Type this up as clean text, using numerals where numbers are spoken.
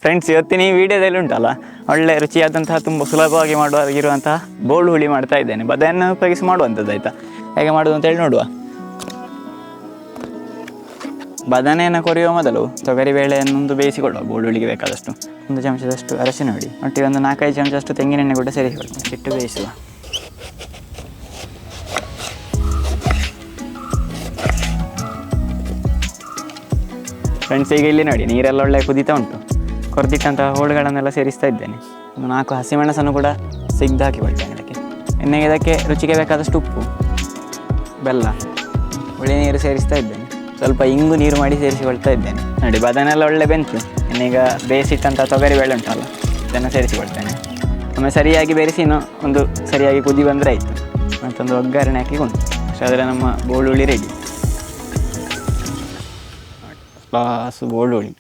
Friends, ಇವತ್ತಿನ ಈ ವಿಡಿಯೋದಲ್ಲಿ ಉಂಟಲ್ಲ, ಒಳ್ಳೆ ರುಚಿಯಾದಂತಹ ತುಂಬ ಸುಲಭವಾಗಿ ಮಾಡುವಾಗಿರುವಂತಹ ಬೋಳು ಹುಳಿ ಮಾಡ್ತಾ ಇದ್ದೇನೆ. ಬದನೆಯನ್ನು ಉಪಯೋಗಿಸಿ ಮಾಡುವಂಥದ್ದು. ಆಯಿತಾ, ಹೇಗೆ ಮಾಡೋದು ಅಂತೇಳಿ ನೋಡುವ. ಬದನೆಯನ್ನು ಕೊರೆಯುವ ಮೊದಲು ತೊಗರಿಬೇಳೆಯನ್ನೊಂದು ಬೇಯಿಸಿಕೊಳ್ಳುವ. ಬೋಳು ಹುಳಿಗೆ ಬೇಕಾದಷ್ಟು 1 ಚಮಚದಷ್ಟು ಅರಶಿನ ಹುಡಿ, ಒಟ್ಟಿಗೆ 4-5 ಚಮಚದಷ್ಟು ತೆಂಗಿನೆಣ್ಣೆ ಕೂಡ ಸೇರಿಸಿಕೊಳ್ಳಿ. ಇಟ್ಟು ಬೇಯಿಸುವ. ಫ್ರೆಂಡ್ಸ್, ಈಗ ಇಲ್ಲಿ ನೋಡಿ, ನೀರೆಲ್ಲ ಒಳ್ಳೆ ಕುದೀತಾ ಉಂಟು. ಕೊರೆದಿಟ್ಟಂತಹ ಹೋಳುಗಳನ್ನೆಲ್ಲ ಸೇರಿಸ್ತಾ ಇದ್ದೇನೆ. 4 ಹಸಿಮೆಣಸನ್ನು ಕೂಡ ಸಿಗ್ದು ಹಾಕಿಕೊಳ್ತೇನೆ ಇದಕ್ಕೆ. ಎಣ್ಣೆಗೆ ಇದಕ್ಕೆ ರುಚಿಗೆ ಬೇಕಾದಷ್ಟು ಉಪ್ಪು, ಬೆಲ್ಲ, ಹುಳಿ ನೀರು ಸೇರಿಸ್ತಾ ಇದ್ದೇನೆ. ಸ್ವಲ್ಪ ಇಂಗು ನೀರು ಮಾಡಿ ಸೇರಿಸಿಕೊಳ್ತಾ ಇದ್ದೇನೆ. ನೋಡಿ, ಬದನೆಲ್ಲ ಒಳ್ಳೆ ಬೆಂತು. ಇನ್ನೀಗ ಬೇಯಿಸಿಟ್ಟಂಥ ತೊಗರಿಬೇಳೆ ಉಂಟಲ್ಲ, ಇದನ್ನು ಸೇರಿಸಿಕೊಳ್ತೇನೆ. ಒಮ್ಮೆ ಸರಿಯಾಗಿ ಬೆರೆಸಿ ಒಂದು ಸರಿಯಾಗಿ ಕುದಿ ಬಂದರೆ ಆಯಿತು. ಮತ್ತೊಂದು ಒಗ್ಗರಣೆ ಹಾಕಿಕೊಂಡು ಅಷ್ಟೇ ಆದರೆ ನಮ್ಮ ಬೋಳು ಹುಳಿ ರೆಡಿ. ಲಾಸು ಬೋಳು ಹುಳಿ.